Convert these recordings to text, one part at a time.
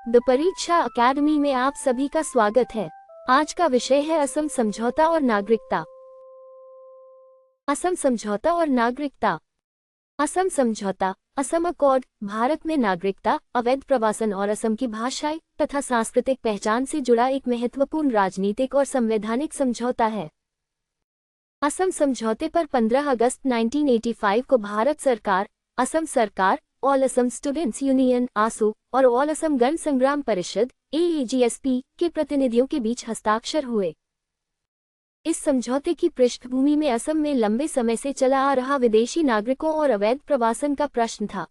The परीक्षा academy में आप सभी का स्वागत है। आज का विषय है असम समझौता और नागरिकता। असम समझौता और नागरिकता। असम समझौता, असम अकॉर्ड, भारत में नागरिकता, अवैध प्रवासन और असम की भाषाई तथा सांस्कृतिक पहचान से जुड़ा एक महत्वपूर्ण राजनीतिक और संवैधानिक समझौता है। असम समझौते पर 15 अगस्त 1985 को भारत सरकार, असम सरकार, ऑल असम स्टूडेंट्स यूनियन आसू और ऑल असम गण संग्राम परिषद AAGSP के प्रतिनिधियों के बीच हस्ताक्षर हुए। इस समझौते की पृष्ठभूमि में असम में लंबे समय से चला आ रहा विदेशी नागरिकों और अवैध प्रवासन का प्रश्न था।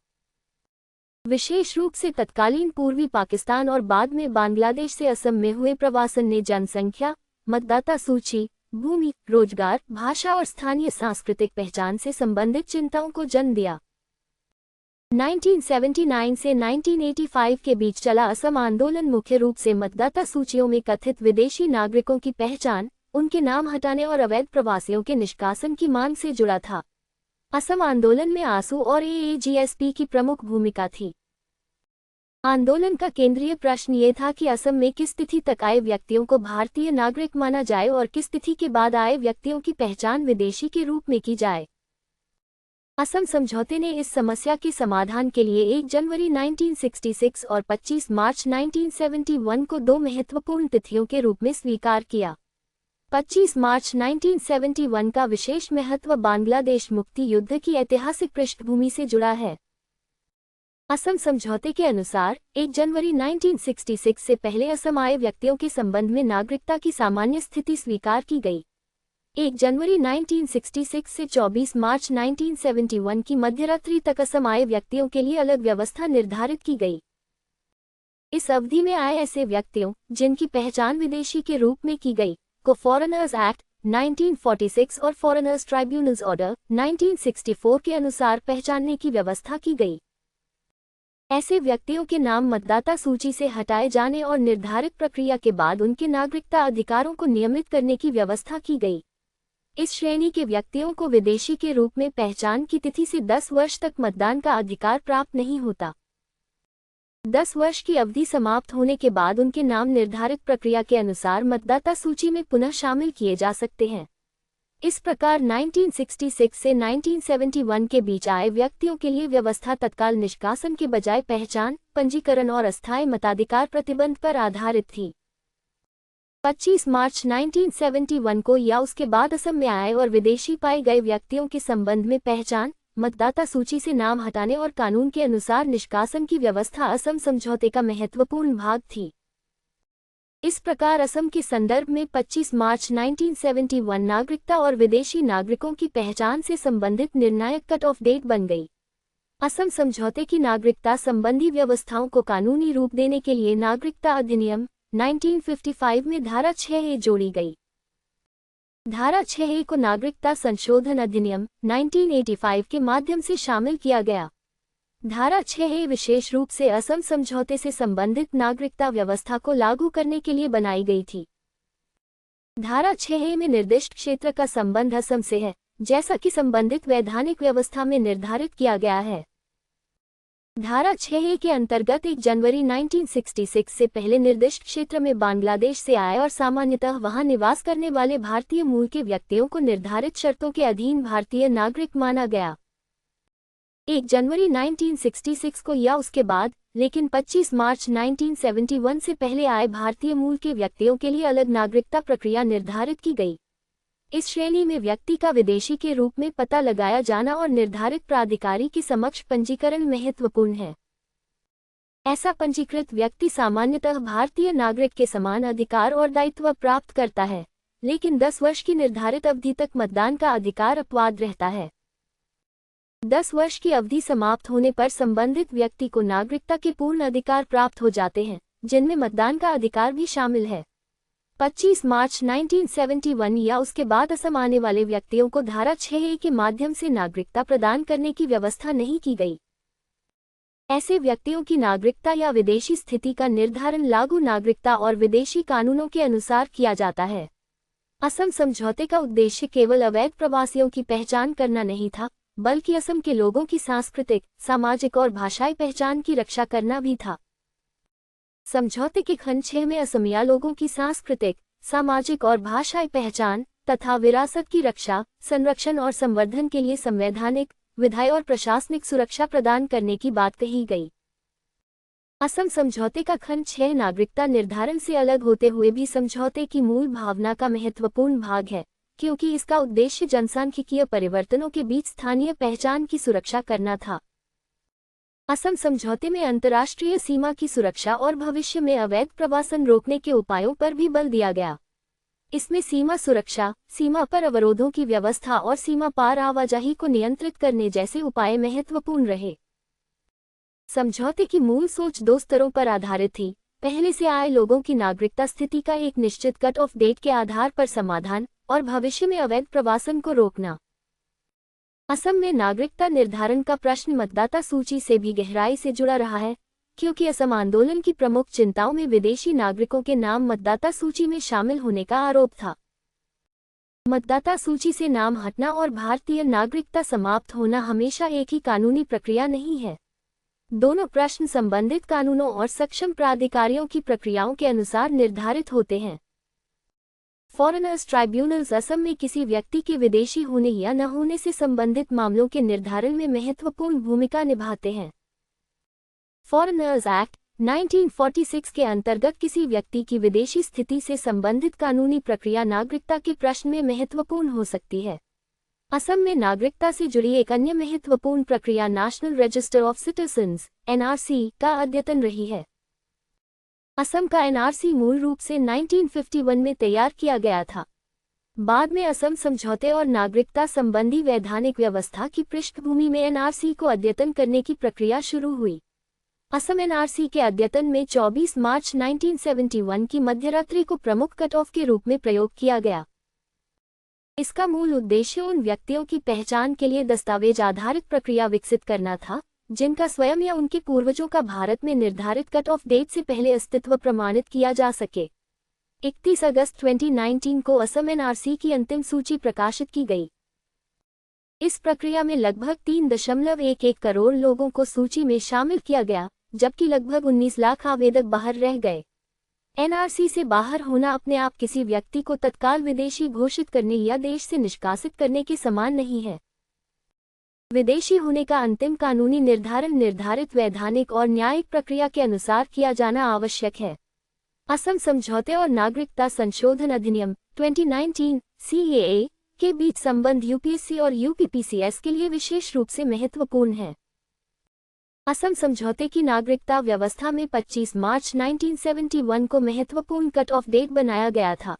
विशेष रूप से तत्कालीन पूर्वी पाकिस्तान और बाद में बांग्लादेश से असम में हुए प्रवासन ने जनसंख्या, मतदाता सूची, भूमि, रोजगार, भाषा और स्थानीय सांस्कृतिक पहचान से संबंधित चिंताओं को जन्म दिया। 1979 से 1985 के बीच चला असम आंदोलन मुख्य रूप से मतदाता सूचियों में कथित विदेशी नागरिकों की पहचान, उनके नाम हटाने और अवैध प्रवासियों के निष्कासन की मांग से जुड़ा था। असम आंदोलन में आसू और AAGSP की प्रमुख भूमिका थी। आंदोलन का केंद्रीय प्रश्न ये था कि असम में किस तिथि तक आए व्यक्तियों को भारतीय नागरिक माना जाए और किस तिथि के बाद आए व्यक्तियों की पहचान विदेशी के रूप में की जाए। असम समझौते ने इस समस्या के समाधान के लिए 1 जनवरी 1966 और 25 मार्च 1971 को दो महत्वपूर्ण तिथियों के रूप में स्वीकार किया। 25 मार्च 1971 का विशेष महत्व बांग्लादेश मुक्ति युद्ध की ऐतिहासिक पृष्ठभूमि से जुड़ा है। असम समझौते के अनुसार 1 जनवरी 1966 से पहले असम आए व्यक्तियों के संबंध में नागरिकता की सामान्य स्थिति स्वीकार की गई। 1 जनवरी 1966 से 24 मार्च 1971 की मध्यरात्रि तक असम आए व्यक्तियों के लिए अलग व्यवस्था निर्धारित की गई। इस अवधि में आए ऐसे व्यक्तियों जिनकी पहचान विदेशी के रूप में की गई को फॉरेनर्स एक्ट 1946 और फॉरेनर्स ट्राइब्यूनल्स ऑर्डर 1964 के अनुसार पहचानने की व्यवस्था की गई। ऐसे व्यक्तियों के नाम मतदाता सूची से हटाए जाने और निर्धारित प्रक्रिया के बाद उनके नागरिकता अधिकारों को नियमित करने की व्यवस्था की गई। इस श्रेणी के व्यक्तियों को विदेशी के रूप में पहचान की तिथि से 10 वर्ष तक मतदान का अधिकार प्राप्त नहीं होता। 10 वर्ष की अवधि समाप्त होने के बाद उनके नाम निर्धारित प्रक्रिया के अनुसार मतदाता सूची में पुनः शामिल किए जा सकते हैं। इस प्रकार 1966 से 1971 के बीच आए व्यक्तियों के लिए व्यवस्था तत्काल निष्कासन के बजाय पहचान, पंजीकरण और अस्थायी मताधिकार प्रतिबंध पर आधारित थी। 25 मार्च 1971 को या उसके बाद असम में आए और विदेशी पाए गए व्यक्तियों के संबंध में पहचान, मतदाता सूची से नाम हटाने और कानून के अनुसार निष्कासन की व्यवस्था असम समझौते का महत्वपूर्ण भाग थी। इस प्रकार असम के संदर्भ में 25 मार्च 1971 नागरिकता और विदेशी नागरिकों की पहचान से संबंधित निर्णायक कट ऑफ डेट बन गई। असम समझौते की नागरिकता संबंधी व्यवस्थाओं को कानूनी रूप देने के लिए नागरिकता अधिनियम 1955 में धारा 6A जोड़ी गई। धारा 6A को नागरिकता संशोधन अधिनियम 1985 के माध्यम से शामिल किया गया। धारा 6A विशेष रूप से असम समझौते से संबंधित नागरिकता व्यवस्था को लागू करने के लिए बनाई गई थी। धारा 6A में निर्दिष्ट क्षेत्र का संबंध असम से है, जैसा कि संबंधित वैधानिक व्यवस्था में निर्धारित किया गया है। धारा 6A के अंतर्गत 1 जनवरी 1966 से पहले निर्दिष्ट क्षेत्र में बांग्लादेश से आए और सामान्यतः वहां निवास करने वाले भारतीय मूल के व्यक्तियों को निर्धारित शर्तों के अधीन भारतीय नागरिक माना गया। 1 जनवरी 1966 को या उसके बाद, लेकिन 25 मार्च 1971 से पहले आए भारतीय मूल के व्यक्तियों के लिए अलग नागरिकता प्रक्रिया निर्धारित की गई। इस श्रेणी में व्यक्ति का विदेशी के रूप में पता लगाया जाना और निर्धारित प्राधिकारी के समक्ष पंजीकरण महत्वपूर्ण है। ऐसा पंजीकृत व्यक्ति सामान्यतः भारतीय नागरिक के समान अधिकार और दायित्व प्राप्त करता है, लेकिन 10 वर्ष की निर्धारित अवधि तक मतदान का अधिकार अपवाद रहता है। 10 वर्ष की अवधि समाप्त होने पर संबंधित व्यक्ति को नागरिकता के पूर्ण अधिकार प्राप्त हो जाते हैं, जिनमें मतदान का अधिकार भी शामिल है। 25 मार्च 1971 या उसके बाद असम आने वाले व्यक्तियों को धारा 6A के माध्यम से नागरिकता प्रदान करने की व्यवस्था नहीं की गई। ऐसे व्यक्तियों की नागरिकता या विदेशी स्थिति का निर्धारण लागू नागरिकता और विदेशी कानूनों के अनुसार किया जाता है। असम समझौते का उद्देश्य केवल अवैध प्रवासियों की पहचान करना नहीं था, बल्कि असम के लोगों की सांस्कृतिक, सामाजिक और भाषाई पहचान की रक्षा करना भी था। समझौते के खंड 6 में असमिया लोगों की सांस्कृतिक, सामाजिक और भाषाई पहचान तथा विरासत की रक्षा, संरक्षण और संवर्धन के लिए संवैधानिक, विधायी और प्रशासनिक सुरक्षा प्रदान करने की बात कही गई। असम समझौते का खंड 6 नागरिकता निर्धारण से अलग होते हुए भी समझौते की मूल भावना का महत्वपूर्ण भाग है, क्योंकि इसका उद्देश्य जनसांख्यिकीय परिवर्तनों के बीच स्थानीय पहचान की सुरक्षा करना था। असम समझौते में अंतर्राष्ट्रीय सीमा की सुरक्षा और भविष्य में अवैध प्रवासन रोकने के उपायों पर भी बल दिया गया। इसमें सीमा सुरक्षा, सीमा पर अवरोधों की व्यवस्था और सीमा पार आवाजाही को नियंत्रित करने जैसे उपाय महत्वपूर्ण रहे। समझौते की मूल सोच 2 स्तरों पर आधारित थी। पहले से आए लोगों की नागरिकता स्थिति का एक निश्चित कट ऑफ डेट के आधार पर समाधान और भविष्य में अवैध प्रवासन को रोकना। असम में नागरिकता निर्धारण का प्रश्न मतदाता सूची से भी गहराई से जुड़ा रहा है, क्योंकि असम आंदोलन की प्रमुख चिंताओं में विदेशी नागरिकों के नाम मतदाता सूची में शामिल होने का आरोप था। मतदाता सूची से नाम हटना और भारतीय नागरिकता समाप्त होना हमेशा एक ही कानूनी प्रक्रिया नहीं है। दोनों प्रश्न संबंधित कानूनों और सक्षम प्राधिकारियों की प्रक्रियाओं के अनुसार निर्धारित होते हैं। फॉरेनर्स ट्राइब्यूनल्स असम में किसी व्यक्ति के विदेशी होने या न होने से संबंधित मामलों के निर्धारण में महत्वपूर्ण भूमिका निभाते हैं। फॉरेनर्स एक्ट 1946 के अंतर्गत किसी व्यक्ति की विदेशी स्थिति से संबंधित कानूनी प्रक्रिया नागरिकता के प्रश्न में महत्वपूर्ण हो सकती है। असम में नागरिकता से जुड़ी एक अन्य महत्वपूर्ण प्रक्रिया national register of citizens (NRC) का अद्यतन रही है। असम का NRC मूल रूप से 1951 में तैयार किया गया था। बाद में असम समझौते और नागरिकता संबंधी वैधानिक व्यवस्था की पृष्ठभूमि में NRC को अद्यतन करने की प्रक्रिया शुरू हुई। असम NRC के अद्यतन में 24 मार्च 1971 की मध्यरात्रि को प्रमुख कट ऑफ के रूप में प्रयोग किया गया। इसका मूल उद्देश्य उन व्यक्तियों की पहचान के लिए दस्तावेज आधारित प्रक्रिया विकसित करना था, जिनका स्वयं या उनके पूर्वजों का भारत में निर्धारित कट ऑफ डेट से पहले अस्तित्व प्रमाणित किया जा सके। 31 अगस्त 2019 को असम NRC की अंतिम सूची प्रकाशित की गई। इस प्रक्रिया में लगभग 3.11 करोड़ लोगों को सूची में शामिल किया गया, जबकि लगभग 19 लाख आवेदक बाहर रह गए। NRC से बाहर होना अपने आप किसी व्यक्ति को तत्काल विदेशी घोषित करने या देश से निष्कासित करने के समान नहीं है। विदेशी होने का अंतिम कानूनी निर्धारण निर्धारित वैधानिक और न्यायिक प्रक्रिया के अनुसार किया जाना आवश्यक है। असम समझौते और नागरिकता संशोधन अधिनियम 2019 CAA के बीच संबंध UPSC और UPPCS के लिए विशेष रूप से महत्वपूर्ण है। असम समझौते की नागरिकता व्यवस्था में 25 मार्च 1971 को महत्वपूर्ण कट ऑफ डेट बनाया गया था।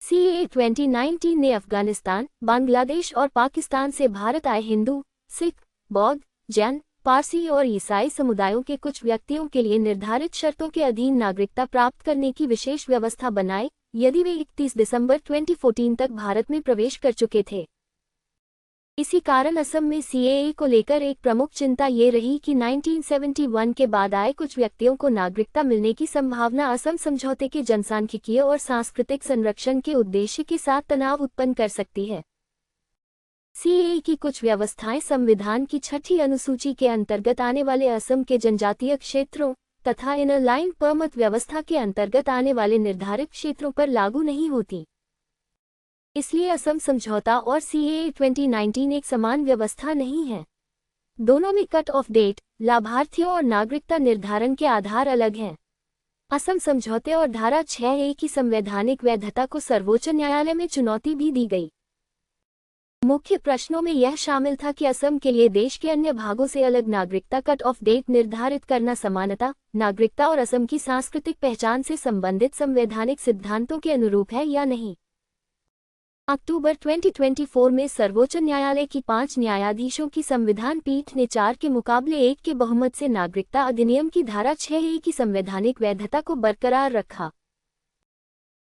CAA 2019 ने अफगानिस्तान, बांग्लादेश और पाकिस्तान से भारत आए हिंदू, सिख, बौद्ध, जैन, पारसी और ईसाई समुदायों के कुछ व्यक्तियों के लिए निर्धारित शर्तों के अधीन नागरिकता प्राप्त करने की विशेष व्यवस्था बनाई, यदि वे 31 दिसंबर 2014 तक भारत में प्रवेश कर चुके थे। इसी कारण असम में CAA को लेकर एक प्रमुख चिंता ये रही कि 1971 के बाद आए कुछ व्यक्तियों को नागरिकता मिलने की संभावना असम समझौते के जनसांख्यिकीय और सांस्कृतिक संरक्षण के उद्देश्य के साथ तनाव उत्पन्न कर सकती है। CAA की कुछ व्यवस्थाएं संविधान की 6ठी अनुसूची के अंतर्गत आने वाले असम के जनजातीय क्षेत्रों तथा इनर लाइन परमिट व्यवस्था के अंतर्गत आने वाले निर्धारित क्षेत्रों पर लागू नहीं होती। इसलिए असम समझौता और CAA 2019 एक समान व्यवस्था नहीं है। दोनों में कट ऑफ डेट, लाभार्थियों और नागरिकता निर्धारण के आधार अलग हैं। असम समझौते और धारा 6A की संवैधानिक वैधता को सर्वोच्च न्यायालय में चुनौती भी दी गई। मुख्य प्रश्नों में यह शामिल था कि असम के लिए देश के अन्य भागों से अलग नागरिकता कट ऑफ डेट निर्धारित करना समानता, नागरिकता और असम की सांस्कृतिक पहचान से संबंधित संवैधानिक सिद्धांतों के अनुरूप है या नहीं। अक्टूबर 2024 में सर्वोच्च न्यायालय की 5 न्यायाधीशों की संविधान पीठ ने 4 के मुकाबले 1 के बहुमत से नागरिकता अधिनियम की धारा 6A की संवैधानिक वैधता को बरकरार रखा।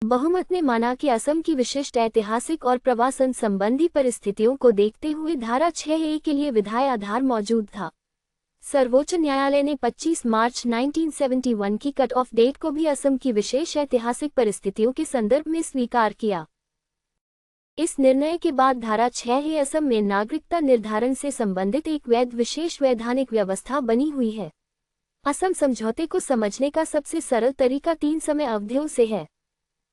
बहुमत ने माना कि असम की विशिष्ट ऐतिहासिक और प्रवासन संबंधी परिस्थितियों को देखते हुए धारा 6A के लिए विधायी आधार मौजूद था। सर्वोच्च न्यायालय ने 25 मार्च 1971 की कट ऑफ डेट को भी असम की विशेष ऐतिहासिक परिस्थितियों के संदर्भ में स्वीकार किया। इस निर्णय के बाद धारा 6A असम में नागरिकता निर्धारण से संबंधित एक वैध विशेष वैधानिक व्यवस्था बनी हुई है। असम समझौते को समझने का सबसे सरल तरीका 3 समय अवधियों से है।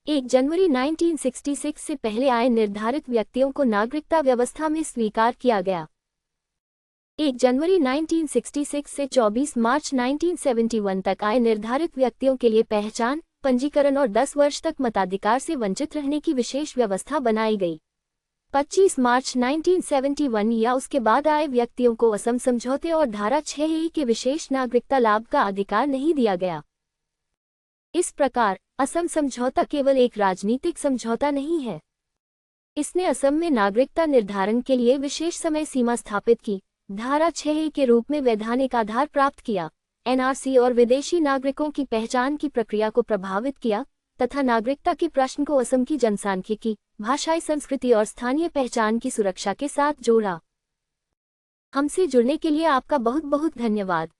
1 जनवरी 1966 से पहले आए निर्धारित व्यक्तियों को नागरिकता व्यवस्था में स्वीकार किया गया। 1 जनवरी 1966 से 24 मार्च 1971 तक आए निर्धारित व्यक्तियों के लिए पहचान, पंजीकरण और 10 वर्ष तक मताधिकार से वंचित रहने की विशेष व्यवस्था बनाई गई। 25 मार्च 1971 या उसके बाद आए व्यक्तियों को असम समझौते और धारा 6A के विशेष नागरिकता लाभ का अधिकार नहीं दिया गया। इस प्रकार असम समझौता केवल एक राजनीतिक समझौता नहीं है। इसने असम में नागरिकता निर्धारण के लिए विशेष समय सीमा स्थापित की, धारा 6A के रूप में वैधानिक आधार प्राप्त किया, NRC और विदेशी नागरिकों की पहचान की प्रक्रिया को प्रभावित किया तथा नागरिकता के प्रश्न को असम की जनसांख्यिकी, भाषाई संस्कृति और स्थानीय पहचान की सुरक्षा के साथ जोड़ा। हमसे जुड़ने के लिए आपका बहुत बहुत धन्यवाद।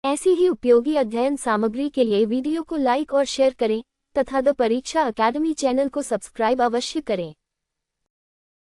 ऐसी ही उपयोगी अध्ययन सामग्री के लिए वीडियो को लाइक और शेयर करें तथा द परीक्षा अकादमी चैनल को सब्सक्राइब अवश्य करें।